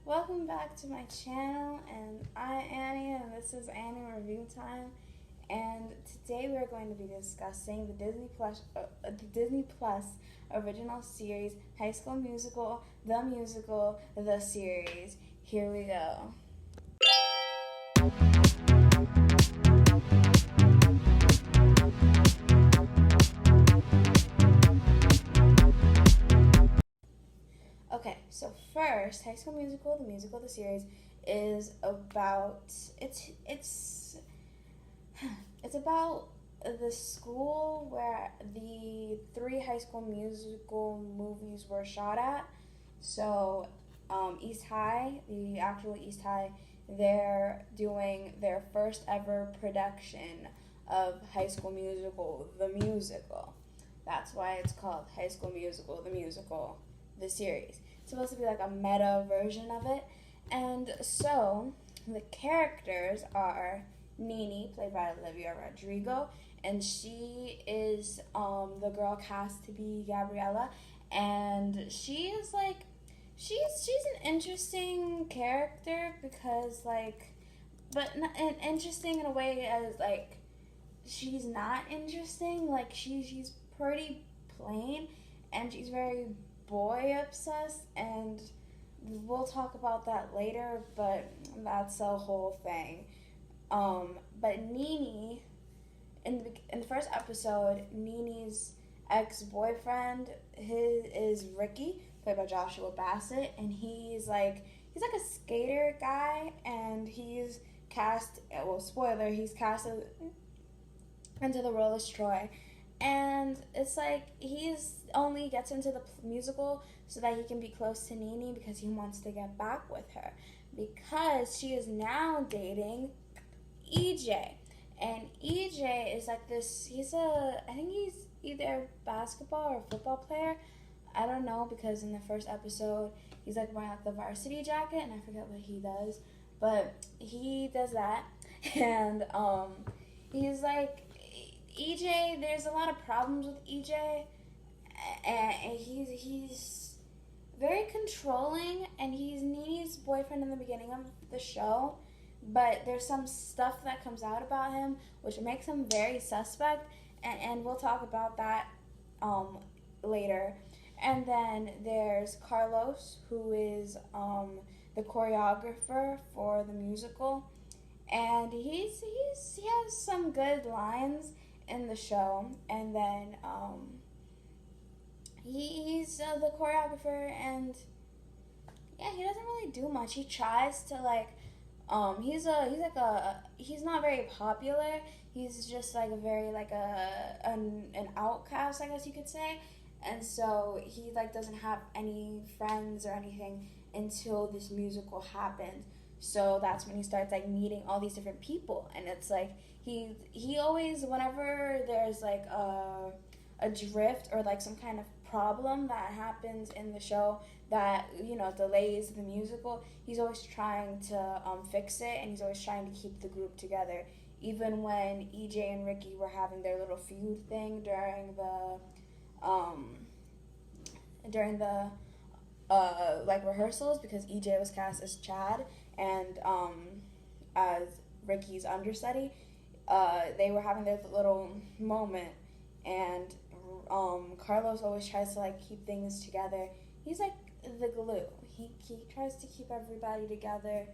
Welcome back to my channel, and I'm Annie, and this is Annie Review Time. And today we are going to be discussing the Disney Plus original series, High School Musical, the series. Here we go. Okay, so first, High School Musical, the series, is about it's about the school where the three High School Musical movies were shot at. So, East High, the actual East High, they're doing their first ever production of High School Musical, the musical. That's why it's called High School Musical, the series. It's supposed to be like a meta version of it. And so, the characters are Nini, played by Olivia Rodrigo, and she is the girl cast to be Gabriella, and she is like she's an interesting character because but not, and interesting in a way as like she's not interesting. Like she's pretty plain, and she's very boy obsessed, and we'll talk about that later. But that's a whole thing. But Nini, in the first episode, Nini's ex boyfriend his is Ricky, played by Joshua Bassett, and he's like a skater guy, and he's cast. Well, spoiler, he's cast into the role as Troy, and it's like he's only gets into the musical so that he can be close to Nini because he wants to get back with her because she is now dating EJ. And EJ is like this. I think he's either a basketball or football player. I don't know because in the first episode he's like wearing like the varsity jacket, and I forget what he does, but he does that, and he's like EJ. There's a lot of problems with EJ, and he's very controlling, and he's Nini's boyfriend in the beginning of the show, but there's some stuff that comes out about him which makes him very suspect, and we'll talk about that um, later. And then there's Carlos, who is the choreographer for the musical, and he has some good lines in the show. And then he's the choreographer, and yeah, he doesn't really do much. He tries to like he's not very popular. He's just like a very like an outcast, I guess you could say. And so he like doesn't have any friends or anything until this musical happens. So that's when he starts like meeting all these different people, and it's like he always, whenever there's like a drift or like some kind of problem that happens in the show that delays the musical, he's always trying to fix it, and he's always trying to keep the group together. Even when EJ and Ricky were having their little feud thing um, during the like rehearsals, because EJ was cast as Chad, and as Ricky's understudy, they were having their little moment, and Carlos always tries to like keep things together. He's like the glue. He tries to keep everybody together.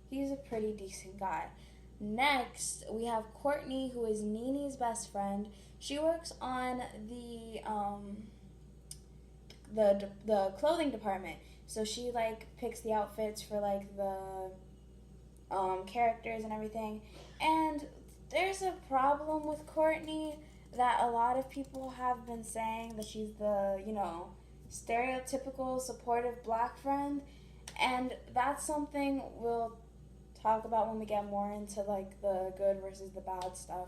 He's a pretty decent guy. Next, we have Courtney, who is Nini's best friend. She works on the clothing department. So she like picks the outfits for like the characters and everything. And there's a problem with Courtney that a lot of people have been saying, that she's the stereotypical supportive black friend, and that's something we'll talk about when we get more into like the good versus the bad stuff.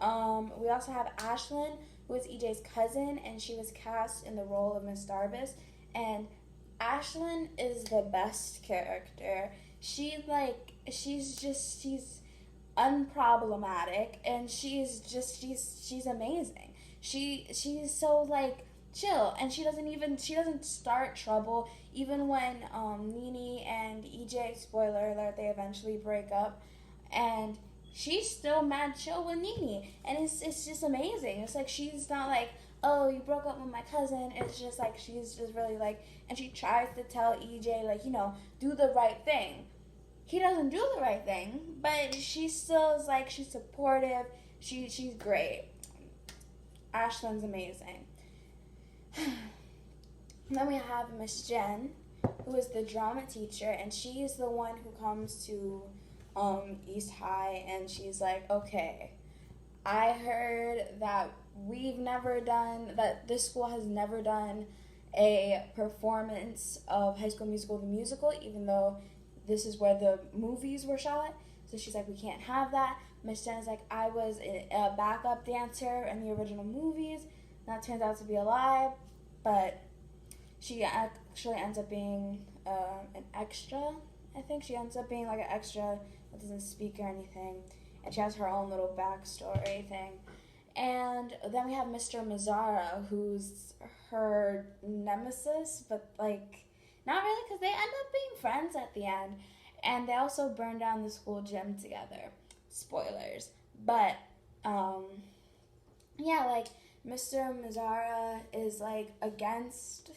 We also have Ashlyn, who is EJ's cousin, and she was cast in the role of Miss Darvis. And Ashlyn is the best character. She's unproblematic, and she's amazing. She's so like chill, and she doesn't start trouble even when Nene and EJ, spoiler alert, they eventually break up, and she's still mad chill with Nene, and it's just amazing. It's like she's not like, oh, you broke up with my cousin. It's just like she's just really like, and she tries to tell EJ like, do the right thing. He doesn't do the right thing, but she still is like, she's supportive. She's great. Ashlyn's amazing. Then we have Miss Jen, who is the drama teacher, and she's the one who comes to East High, and she's like, okay, I heard that this school has never done a performance of High School Musical, the musical, even though this is where the movies were shot. So she's like, we can't have that. Miss Jen is like, I was a backup dancer in the original movies. That turns out to be a lie, but she actually ends up being an extra. I think she ends up being like an extra that doesn't speak or anything, and she has her own little backstory thing. And then we have Mr. Mazzara, who's her nemesis, but like not really, because they end up being friends at the end, and they also burn down the school gym together. Spoilers, but yeah, like Mr. Mazzara is like against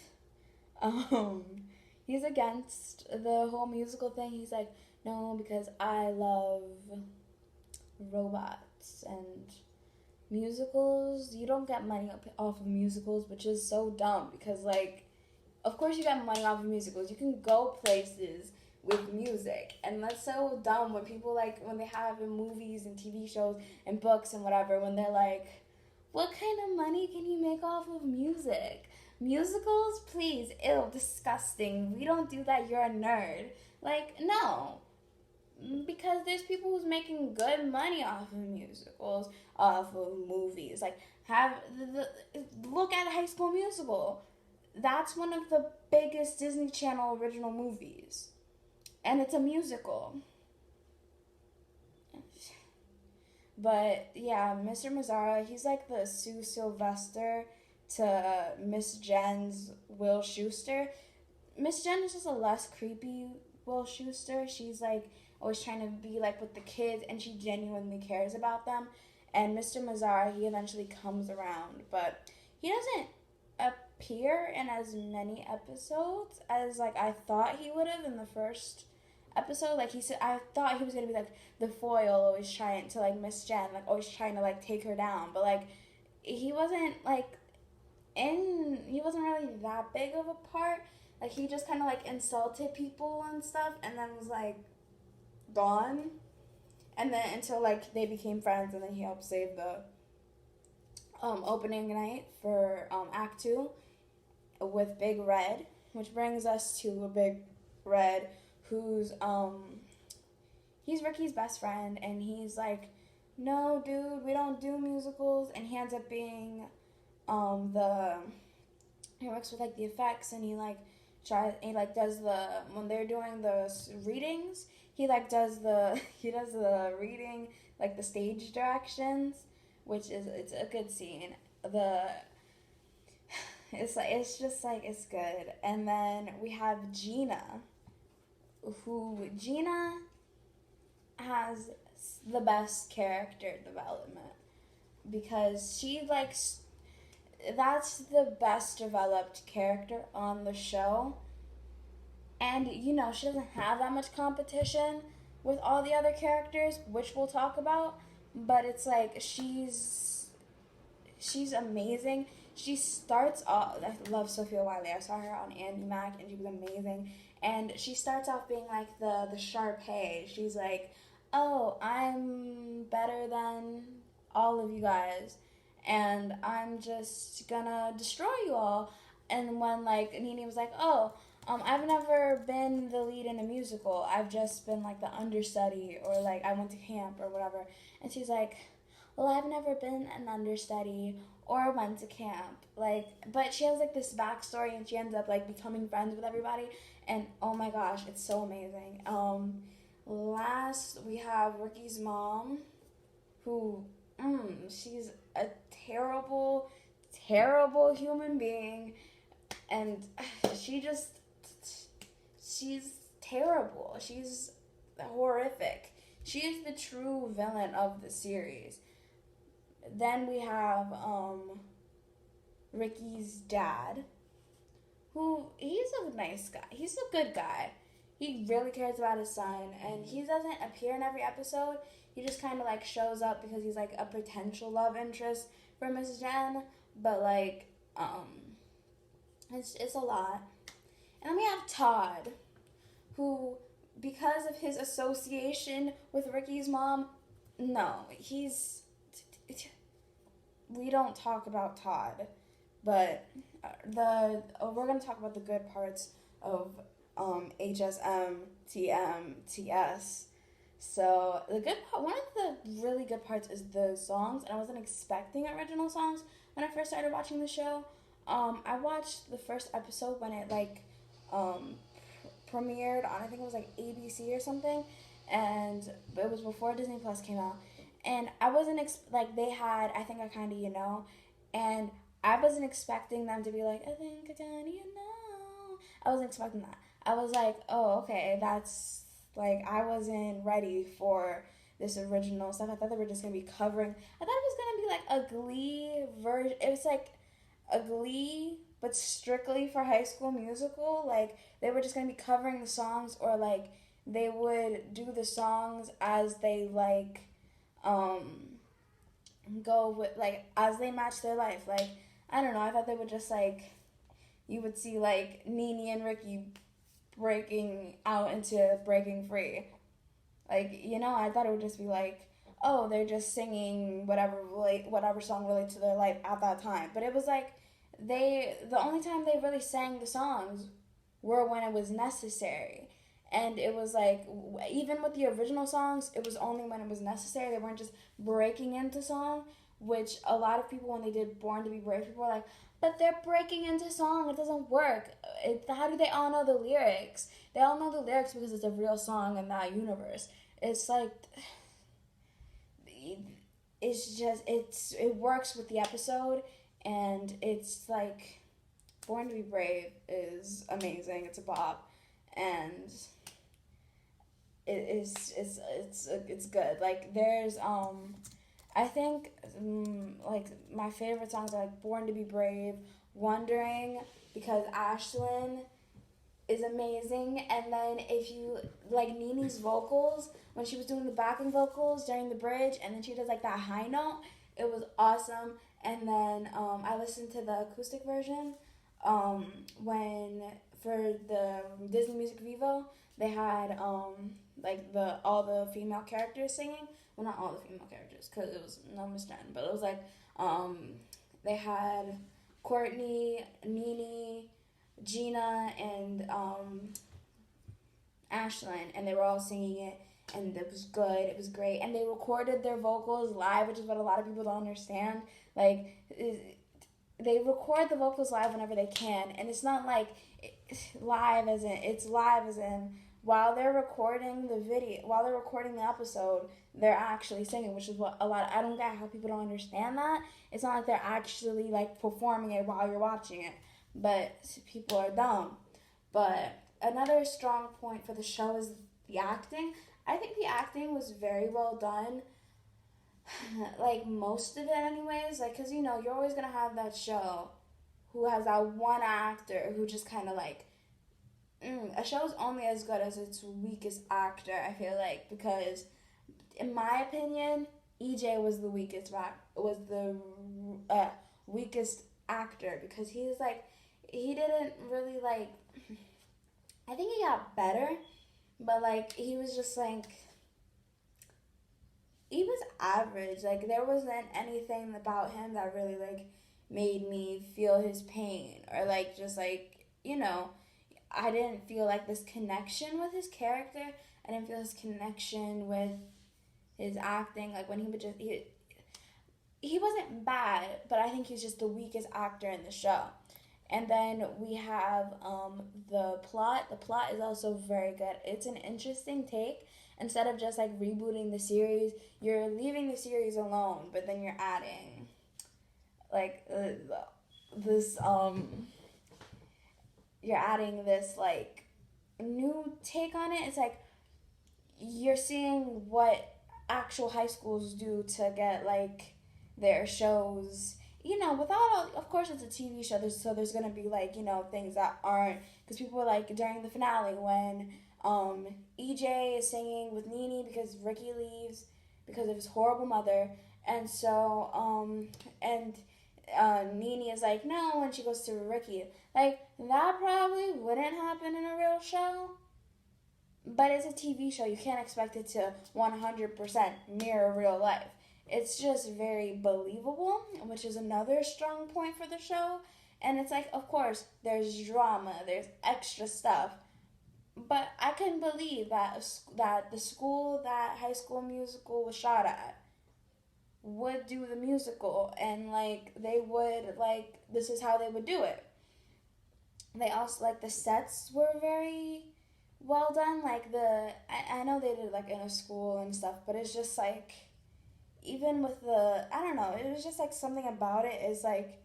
um he's against the whole musical thing. He's like, no, because I love robots and musicals. You don't get money off of musicals, which is so dumb because like, of course you get money off of musicals. You can go places with music, and that's so dumb when people like, when they have in movies and TV shows and books and whatever, when they're like, what kind of money can you make off of music? Musicals? Please. Ew, disgusting. We don't do that. You're a nerd. Like, no. Because there's people who's making good money off of musicals, off of movies. Like, look at High School Musical. That's one of the biggest Disney Channel original movies. And it's a musical. But yeah, Mr. Mazzara, he's like the Sue Sylvester to Miss Jen's Will Schuester. Miss Jen is just a less creepy Will Schuester. She's like always trying to be like with the kids, and she genuinely cares about them. And Mr. Mazzara, he eventually comes around, but he doesn't appear in as many episodes as like I thought he would have in the first episode. Like he said, I thought he was gonna be like the foil, always trying to like Miss Jen, like always trying to like take her down, but like he wasn't really that big of a part. Like he just kind of like insulted people and stuff, and then was like gone, and then until like they became friends, and then he helped save the opening night for Act 2 with Big Red, which brings us to a Big Red who's he's Ricky's best friend, and he's like, no dude, we don't do musicals, and he ends up being he works with like the effects, and he does the, when they're doing the readings, he does the reading, like the stage directions, which is, it's a good scene. It's just like, it's good. And then we have Gina has the best character development, because that's the best developed character on the show. And, she doesn't have that much competition with all the other characters, which we'll talk about. But it's like, she's amazing. She starts off, I love Sophia Wiley. I saw her on Andy Mack, and she was amazing. And she starts off being like the Sharpay. She's like, oh, I'm better than all of you guys, and I'm just gonna destroy you all. And when like Nene was like, oh, I've never been the lead in a musical. I've just been like the understudy, or like I went to camp or whatever. And she's like, well, I've never been an understudy or went to camp. Like, but she has like this backstory, and she ends up like becoming friends with everybody. And oh my gosh, it's so amazing. Last we have Ricky's mom, who she's a terrible terrible human being, and she's terrible. She's horrific. She is the true villain of the series. Then we have Ricky's dad, who he's a nice guy. He's a good guy. He really cares about his son, and he doesn't appear in every episode. He just kind of like shows up because he's like a potential love interest for Miss Jen, but like it's a lot. And then we have Todd, who, because of his association with Ricky's mom, no, we don't talk about Todd, but we're gonna talk about the good parts of HSMTMTS. So the good part, one of the really good parts is the songs, and I wasn't expecting original songs when I first started watching the show. I watched the first episode when it premiered on, I think it was like ABC or something, and it was before Disney Plus came out. And I wasn't they had I Think I Kinda You Know, and I wasn't expecting them to be like, I think I kinda you know. I wasn't expecting that. I was like, oh, okay, that's like, I wasn't ready for this original stuff. I thought they were just gonna be covering. I thought it was gonna be like a Glee version. It was like a Glee, but strictly for High School Musical. Like, they were just gonna be covering the songs, or like they would do the songs as they go with, like, as they match their life. Like, I don't know, I thought they would just like, you would see like Nene and Ricky breaking out into Breaking Free. Like, I thought it would just be like, oh, they're just singing whatever song relates to their life at that time. But it was like, the only time they really sang the songs were when it was necessary. And it was like, even with the original songs, it was only when it was necessary. They weren't just breaking into song, which a lot of people, when they did Born to Be Brave, people were like, but they're breaking into song. It doesn't work. How do they all know the lyrics? They all know the lyrics because it's a real song in that universe. It's like, it works with the episode, and it's like, Born to Be Brave is amazing. It's a bop, and it's good. Like, there's I think like my favorite songs are like Born to Be Brave, Wondering, because Ashlyn is amazing. And then if you like Nene's vocals, when she was doing the backing vocals during the bridge, and then she does like that high note, it was awesome. And then I listened to the acoustic version when, for the Disney Music Vivo, they had all the female characters singing. Well, not all the female characters, because it was no Miss Jen, but it was like they had Courtney, Nene, Gina, and Ashlyn, and they were all singing it, and it was good. It was great, and they recorded their vocals live, which is what a lot of people don't understand. Like, they record the vocals live whenever they can, and it's not like it's live as in while they're recording the episode, they're actually singing, which is what I don't get how people don't understand that. It's not like they're actually like performing it while you're watching it, but people are dumb. But another strong point for the show is the acting. I think the acting was very well done. Like, most of it anyways, like, because you're always gonna have that show who has that one actor who just kind of like, a show's only as good as its weakest actor, I feel like, because in my opinion, EJ was the weakest actor, because he didn't really like, I think he got better, but like, he was just like, he was average. Like, there wasn't anything about him that really like made me feel his pain, or like, just like, I didn't feel like this connection with his character. I didn't feel his connection with his acting. Like, when he would just, he wasn't bad, but I think he's just the weakest actor in the show. And then we have the plot. The plot is also very good. It's an interesting take. Instead of just like rebooting the series, you're leaving the series alone, but then you're adding like this you're adding this like new take on it. It's like you're seeing what actual high schools do to get like their shows, without, of course it's a TV show, so there's gonna be like, things that aren't, because people were like during the finale when EJ is singing with Nene because Ricky leaves because of his horrible mother, and so and Nene is like no, and she goes to Ricky, like that probably wouldn't happen in a real show. But it's a TV show. You can't expect it to 100% mirror real life. It's just very believable, which is another strong point for the show. And it's like, of course, there's drama, there's extra stuff. But I couldn't believe that the school that High School Musical was shot at would do the musical, and like they would, like, this is how they would do it. They also, like, the sets were very well done. Like I know they did like in a school and stuff, but it's just like, even with I don't know, it was just like something about it is like,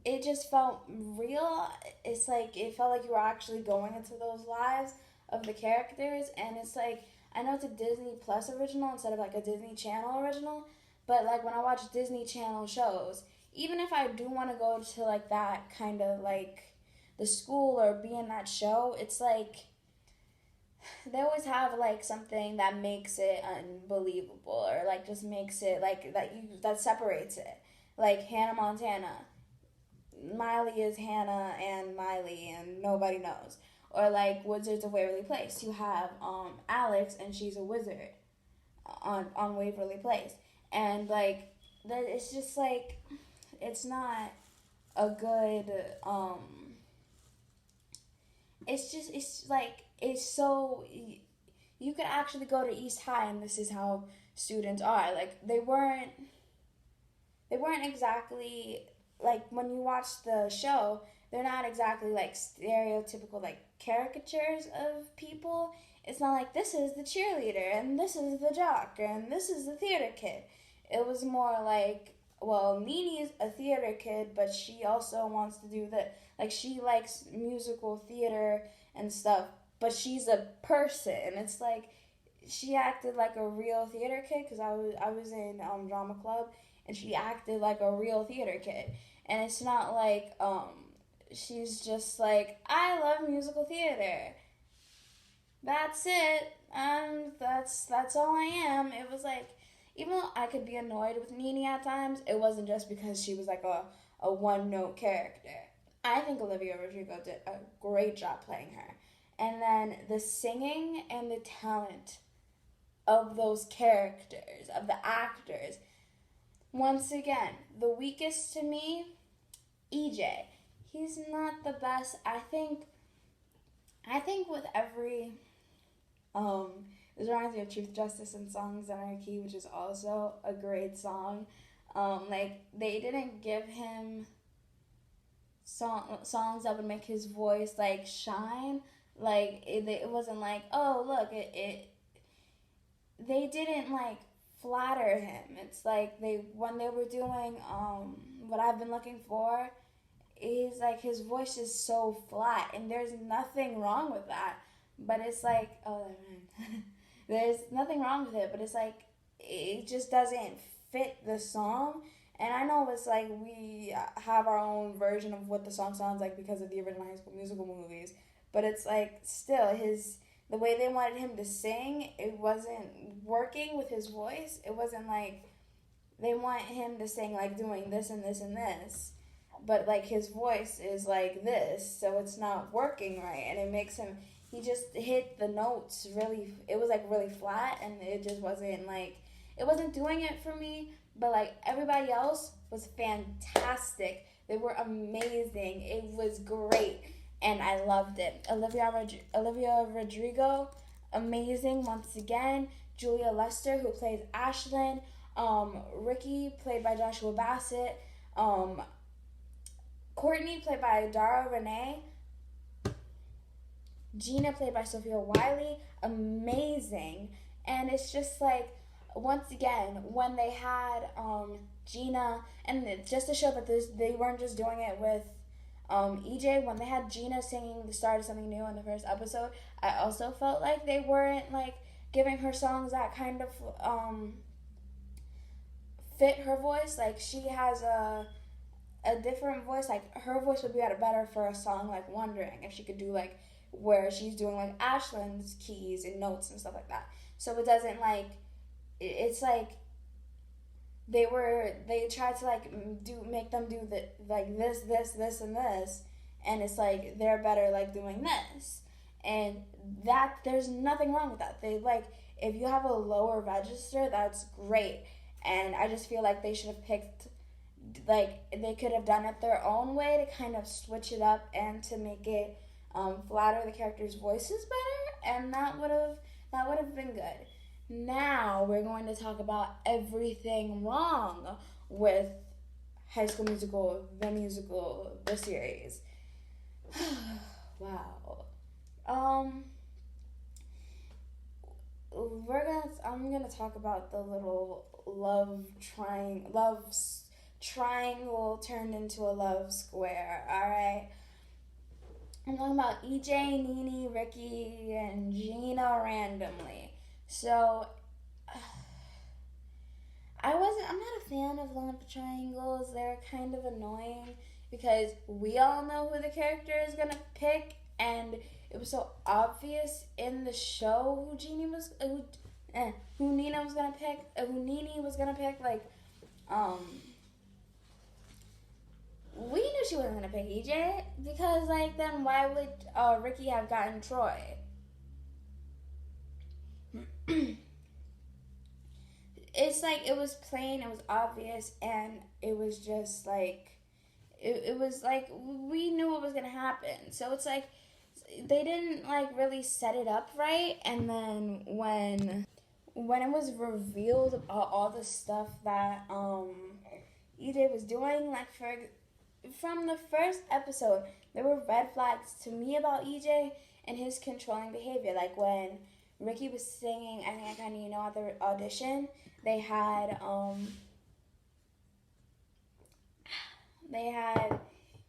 it just felt real. It's like it felt like you were actually going into those lives of the characters, and it's like, I know it's a Disney Plus original instead of like a Disney Channel original, but like when I watch Disney Channel shows, even if I do want to go to like that kind of like the school or be in that show, it's like they always have like something that makes it unbelievable, or like just makes it like that separates it. Like Hannah Montana, Miley is Hannah and Miley, and nobody knows. Or like Wizards of Waverly Place, you have Alex, and she's a wizard on Waverly Place, and like that. It's just like, it's not a good it's like, it's so, you could actually go to East High and this is how students are. Like they weren't exactly, like when you watch the show, they're not exactly like stereotypical like caricatures of people. It's not like this is the cheerleader and this is the jock and this is the theater kid. It was more like, well, Nini's a theater kid, but she also wants to do the, like, she likes musical theater and stuff, but she's a person. It's like she acted like a real theater kid, because I was in drama club, and she acted like a real theater kid. And it's not like she's just like, I love musical theater. That's it. That's all I am. It was like, even though I could be annoyed with Nene at times, it wasn't just because she was like a one note character. I think Olivia Rodrigo did a great job playing her. And then the singing and the talent of those characters, of the actors. Once again, the weakest to me, EJ. He's not the best. I think with every this reminds me of Truth, Justice, and Songs Anarchy, which is also a great song. Like, they didn't give him songs that would make his voice like shine. Like it wasn't like, oh look, they didn't like flatter him. It's like when they were doing what I've been looking for, is like his voice is so flat, and there's nothing wrong with that. But it's like, oh man, there's nothing wrong with it. But it's like, it just doesn't fit the song. And I know it's like we have our own version of what the song sounds like because of the original High School Musical movies. But it's like, still, the way they wanted him to sing, it wasn't working with his voice. It wasn't like they want him to sing like doing this and this and this, but like his voice is like this, so it's not working right, and it makes him, he just hit the notes really, it was like really flat, and it just wasn't like, it wasn't doing it for me. But like everybody else was fantastic. They were amazing. It was great, and I loved it. Olivia Rodrigo, amazing once again. Julia Lester, who plays Ashlyn. Ricky, played by Joshua Bassett. Courtney, played by Dara Renee. Gina, played by Sophia Wiley. Amazing. And it's just like, once again, when they had Gina, and just to show that they weren't just doing it with EJ. When they had Gina singing the start of something new in the first episode, I also felt like they weren't like giving her songs that kind of fit her voice. Like she has a different voice. Like her voice would be better for a song like Wondering if she could do like where she's doing like Ashlyn's keys and notes and stuff like that. So it doesn't like it's like they tried to like make them do the like this and this, and it's like they're better like doing this, and that there's nothing wrong with that. They like if you have a lower register, that's great, and I just feel like they should have picked like they could have done it their own way to kind of switch it up and to make it flatter the characters' voices better, and that would have been good. Now we're going to talk about everything wrong with High School Musical, the musical, the series. Wow. I'm gonna talk about the little love triangle turned into a love square. All right. I'm talking about EJ, Nene, Ricky, and Gina randomly. So, I'm not a fan of love triangles. They're kind of annoying because we all know who the character is gonna pick, and it was so obvious in the show who Nene was gonna pick, who Nene was gonna pick. Like, we knew she wasn't gonna pick EJ because, like, then why would Ricky have gotten Troy? It's like it was plain, it was obvious, and it was just like it was like we knew what was gonna happen. So it's like they didn't like really set it up right, and then when it was revealed all the stuff that EJ was doing, like from the first episode, there were red flags to me about EJ and his controlling behavior. Like when Ricky was singing I Think I Kinda You Know at the audition, they had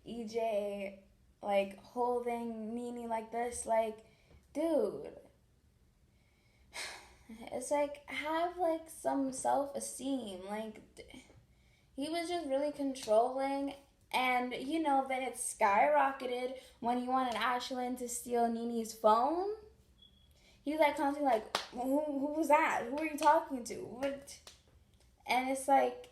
EJ like holding Nene like this, like, dude, it's like have like some self-esteem. Like he was just really controlling, and you know then it skyrocketed when he wanted Ashlyn to steal Nene's phone. He was like constantly like, who was that? Who are you talking to? What? And it's like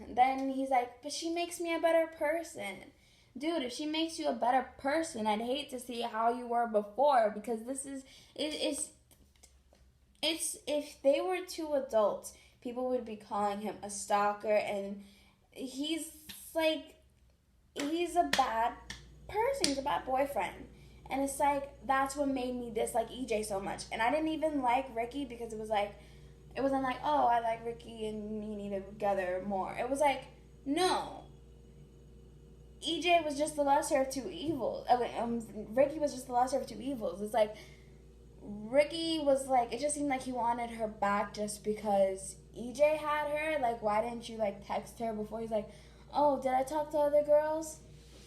then he's like, but she makes me a better person. Dude, if she makes you a better person, I'd hate to see how you were before, because this is it's if they were two adults, people would be calling him a stalker, and he's a bad person. He's a bad boyfriend. And it's like, that's what made me dislike EJ so much. And I didn't even like Ricky because it wasn't like, oh, I like Ricky and Nene together more. It was like, no. EJ was just the lesser of two evils. Ricky was just the lesser of two evils. It's like, Ricky was like, it just seemed like he wanted her back just because EJ had her. Like, why didn't you, like, text her before? He's like, oh, did I talk to other girls?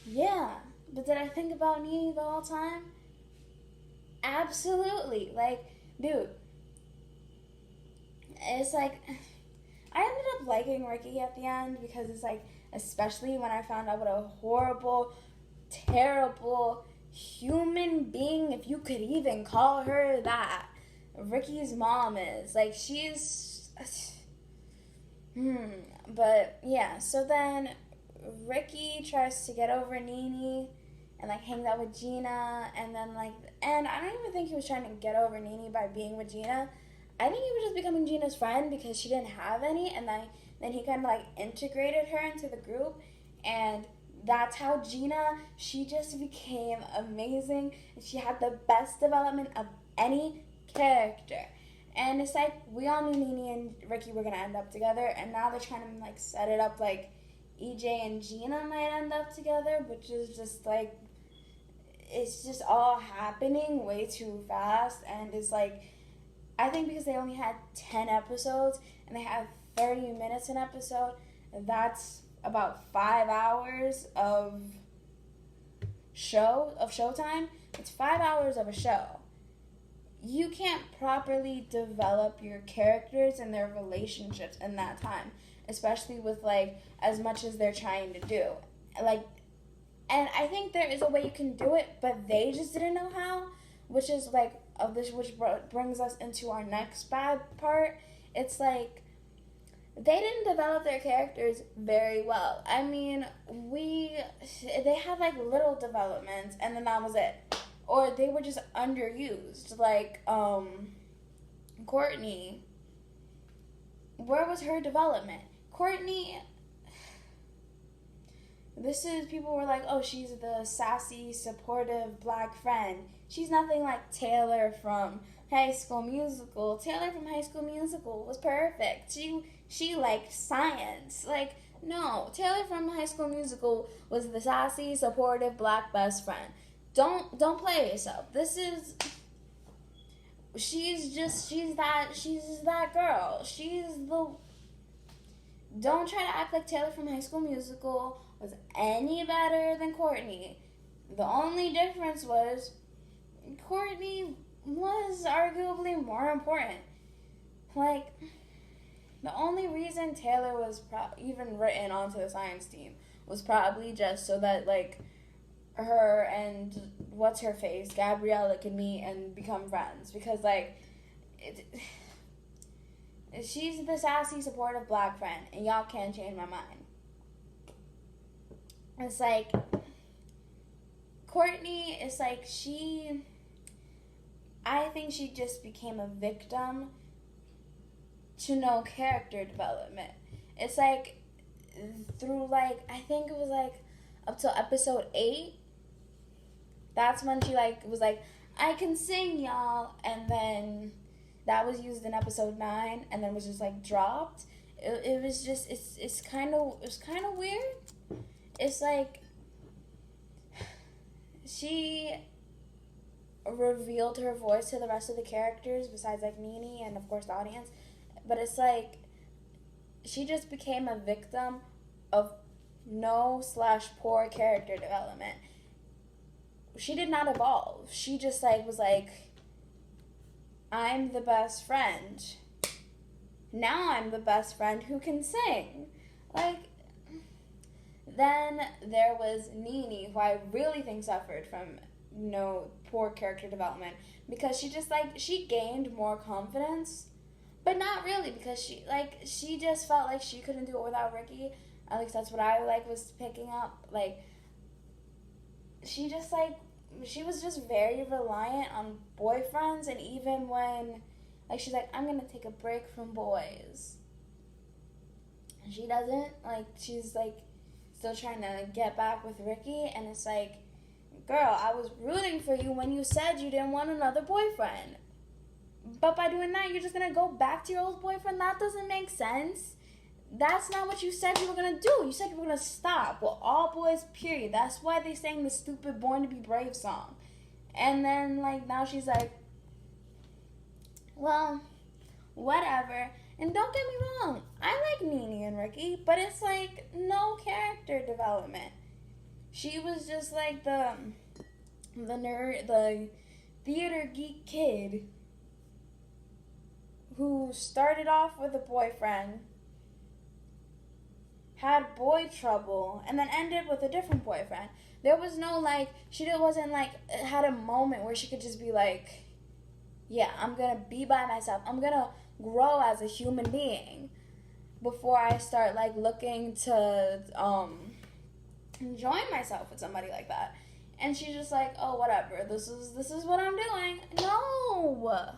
Yeah. But did I think about Nene the whole time? Absolutely. Like, dude, it's like, I ended up liking Ricky at the end because it's like, especially when I found out what a horrible, terrible human being, if you could even call her that, Ricky's mom is. Like, she's... But, yeah, so then Ricky tries to get over Nene and like hangs out with Gina, and then and I don't even think he was trying to get over Nene by being with Gina. I think he was just becoming Gina's friend because she didn't have any, and then he kind of like integrated her into the group, and that's how Gina, she just became amazing. She had the best development of any character. And it's like, we all knew Nene and Ricky were gonna end up together, and now they're trying to like set it up like EJ and Gina might end up together, which is just like, it's just all happening way too fast. And it's like, I think because they only had 10 episodes and they had 30 minutes an episode, that's about 5 hours of showtime. It's 5 hours of a show. You can't properly develop your characters and their relationships in that time, especially with like as much as they're trying to do. Like, and I think there is a way you can do it, but they just didn't know how, which is like which brings us into our next bad part. It's like they didn't develop their characters very well. I mean, they had like little developments, and then that was it. Or they were just underused. Like, Courtney. Where was her development? Courtney, people were like, oh, she's the sassy, supportive black friend. She's nothing like Taylor from High School Musical. Taylor from High School Musical was perfect. She liked science. Like, no, Taylor from High School Musical was the sassy, supportive black best friend. Don't play yourself. She's that girl. Don't try to act like Taylor from High School Musical was any better than Courtney. The only difference was Courtney was arguably more important. Like, the only reason Taylor was even written onto the science team was probably just so that, like, her and what's-her-face, Gabriella, could meet and become friends. Because, like, she's the sassy, supportive black friend, and y'all can't change my mind. It's like, Courtney is like, I think she just became a victim to no character development. It's like, through, like, I think it was, like, up till episode 8, that's when she, like, was like, I can sing, y'all, and then that was used in episode 9, and then was just, like, dropped. It was just, it's kind of weird. It's like, she revealed her voice to the rest of the characters, besides, like, Nene and, of course, the audience, but it's like, she just became a victim of no/poor character development. She did not evolve. She just, like, was like, I'm the best friend. Now I'm the best friend who can sing. Like, then there was Nene, who I really think suffered from poor character development, because she just, like, she gained more confidence, but not really, because she just felt like she couldn't do it without Ricky. At least that's what I, like, was picking up. Like, she just, like, she was just very reliant on boyfriends, and even when, like, she's like, I'm gonna take a break from boys, and she doesn't, like, she's, like, still trying to get back with Ricky, and it's like, girl, I was rooting for you when you said you didn't want another boyfriend, but by doing that, you're just gonna go back to your old boyfriend? That doesn't make sense. That's not what you said you were gonna do. You said you were gonna stop. Well, all boys, period. That's why they sang the stupid Born to Be Brave song. And then, like, now she's like, well, whatever. And don't get me wrong, I like Nene and Ricky, but it's like no character development. She was just like the nerd, the theater geek kid who started off with a boyfriend, had boy trouble, and then ended with a different boyfriend. There was no, like, wasn't, like, had a moment where she could just be like, yeah, I'm gonna be by myself. I'm gonna grow as a human being before I start, like, looking to, join myself with somebody like that. And she's just like, oh, whatever, this is what I'm doing. No!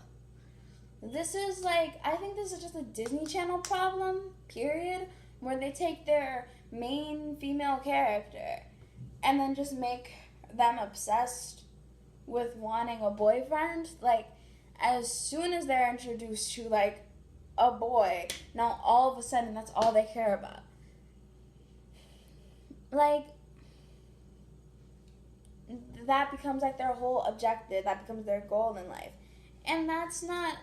This is, like, I think this is just a Disney Channel problem, period, where they take their main female character and then just make them obsessed with wanting a boyfriend. Like, as soon as they're introduced to, like, a boy, now all of a sudden that's all they care about. Like, that becomes, like, their whole objective. That becomes their goal in life. And that's not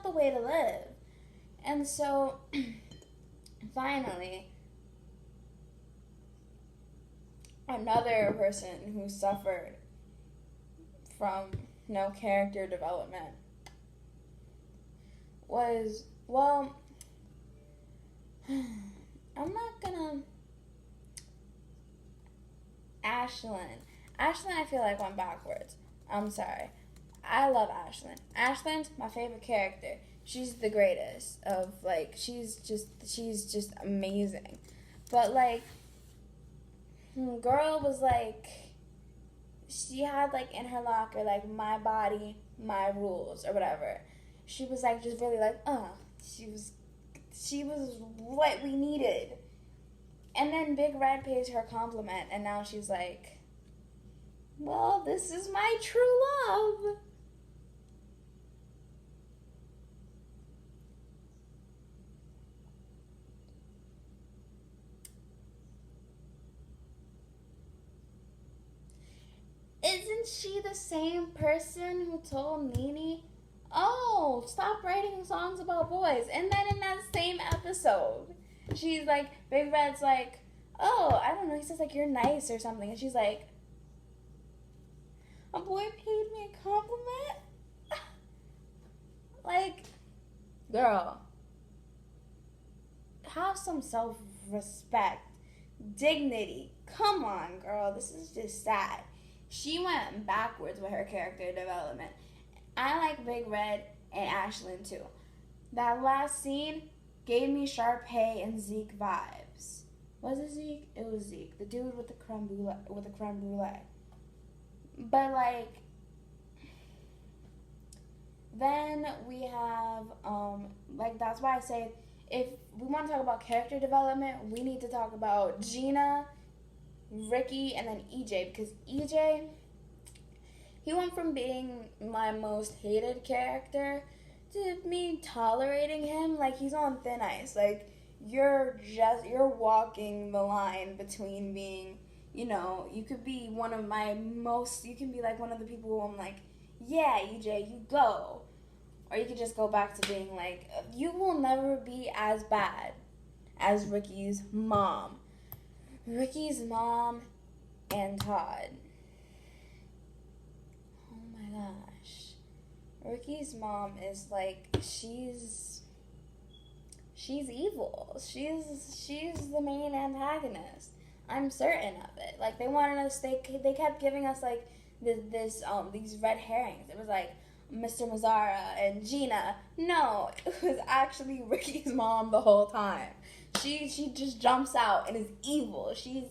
the way to live. And so finally, another person who suffered from no character development was, well, I'm not gonna. Ashlyn. Ashlyn, I feel like went backwards. I'm sorry. I love Ashlyn. Ashlyn's my favorite character. She's the greatest of, like, she's just amazing. But, like, girl was like, she had, like, in her locker, like, my body, my rules, or whatever. She was, like, just really like, she was what we needed. And then Big Red pays her a compliment, and now she's like, well, this is my true love. Isn't she the same person who told Nene, oh, stop writing songs about boys? And then in that same episode, she's like, Big Red's like, oh, I don't know, he says, like, you're nice or something. And she's like, a boy paid me a compliment? Like, girl, have some self-respect, dignity. Come on, girl, this is just sad. She went backwards with her character development. I like Big Red and Ashlyn too. That last scene gave me Sharpay and Zeke vibes. Was it Zeke? It was Zeke, the dude with the creme brulee. But, like, then we have, like, that's why I say, if we want to talk about character development, we need to talk about Gina, Ricky, and then EJ, because EJ, he went from being my most hated character to me tolerating him. Like, he's on thin ice. Like, you're walking the line between being, you know, you could be one of you can be like one of the people who I'm like, yeah, EJ, you go. Or you could just go back to being like, you will never be as bad as Ricky's mom. Ricky's mom and Todd. Oh my gosh. Ricky's mom is like, she's evil. She's the main antagonist. I'm certain of it. Like, they wanted us, they kept giving us, like, these red herrings. It was like Mr. Mazzara and Gina. No, it was actually Ricky's mom the whole time. She just jumps out and is evil. She's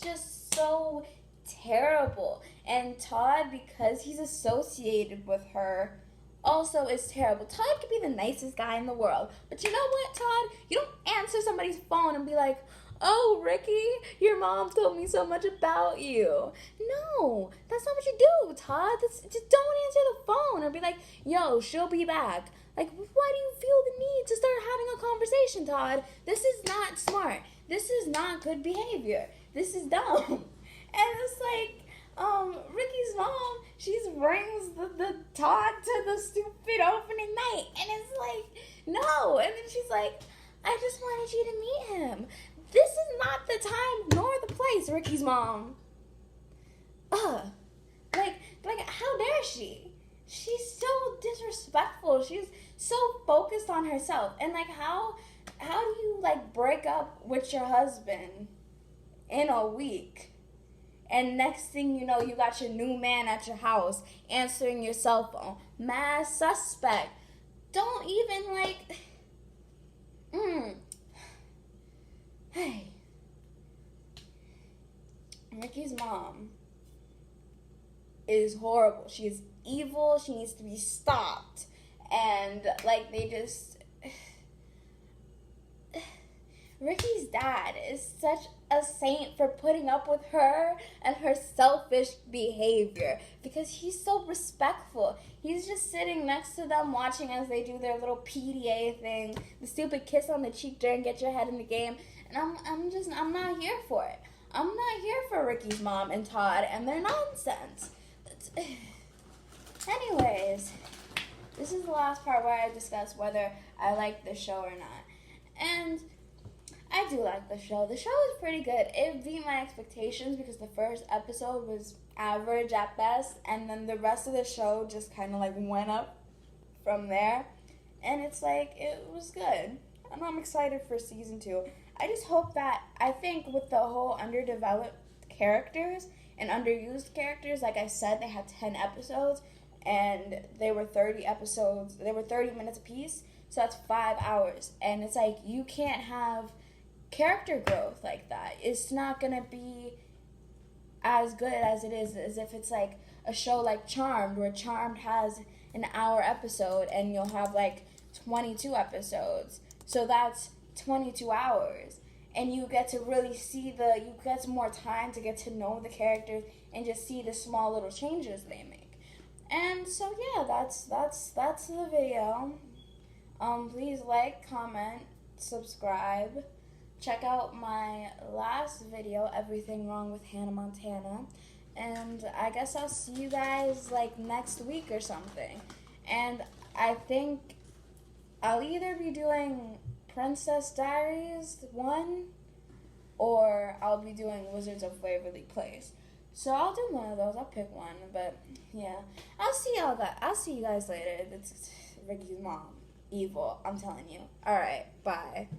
just so terrible. And Todd, because he's associated with her, also is terrible. Todd could be the nicest guy in the world, but you know what, Todd? You don't answer somebody's phone and be like, oh, Ricky, your mom told me so much about you. No, that's not what you do, Todd. Just don't answer the phone or be like, yo, she'll be back. Like, why do you feel the need to start having a conversation, Todd? This is not smart. This is not good behavior. This is dumb. And it's like, Ricky's mom, she brings the Todd to the stupid opening night. And it's like, no. And then she's like, I just wanted you to meet him. This is not the time nor the place, Ricky's mom. Ugh. Like, how dare she? She's so disrespectful. She's so focused on herself. And, like, how do you, like, break up with your husband in a week? And next thing you know, you got your new man at your house answering your cell phone. Mad suspect. Don't even, like... Hey. Ricky's mom is horrible. She is evil. She needs to be stopped. And, like, they just... Ricky's dad is such a saint for putting up with her and her selfish behavior because he's so respectful. He's just sitting next to them watching as they do their little PDA thing, the stupid kiss on the cheek during Get Your Head in the Game, and I'm not here for it. I'm not here for Ricky's mom and Todd and their nonsense. Anyways, this is the last part where I discuss whether I like the show or not. And I do like the show. The show is pretty good. It beat my expectations because the first episode was average at best, and then the rest of the show just kind of like went up from there. And it's like, it was good. And I'm excited for season 2. I just hope that, I think with the whole underdeveloped characters and underused characters, like I said, they had 10 episodes and they were 30 episodes, they were 30 minutes apiece, so that's 5 hours. And it's like, you can't have character growth like that. It's not gonna be as good as it is as if it's like a show like Charmed, where Charmed has an hour episode and you'll have like 22 episodes. So that's 22 hours. And you get to really see you get more time to get to know the characters and just see the small little changes they make. And so yeah, that's the video. Please like, comment, subscribe. Check out my last video, Everything Wrong with Hannah Montana. And I guess I'll see you guys like next week or something. And I think I'll either be doing Princess Diaries 1 or I'll be doing Wizards of Waverly Place. So I'll do one of those. I'll pick one. But yeah, I'll see you guys later. It's Ricky's mom. Evil, I'm telling you. Alright, bye.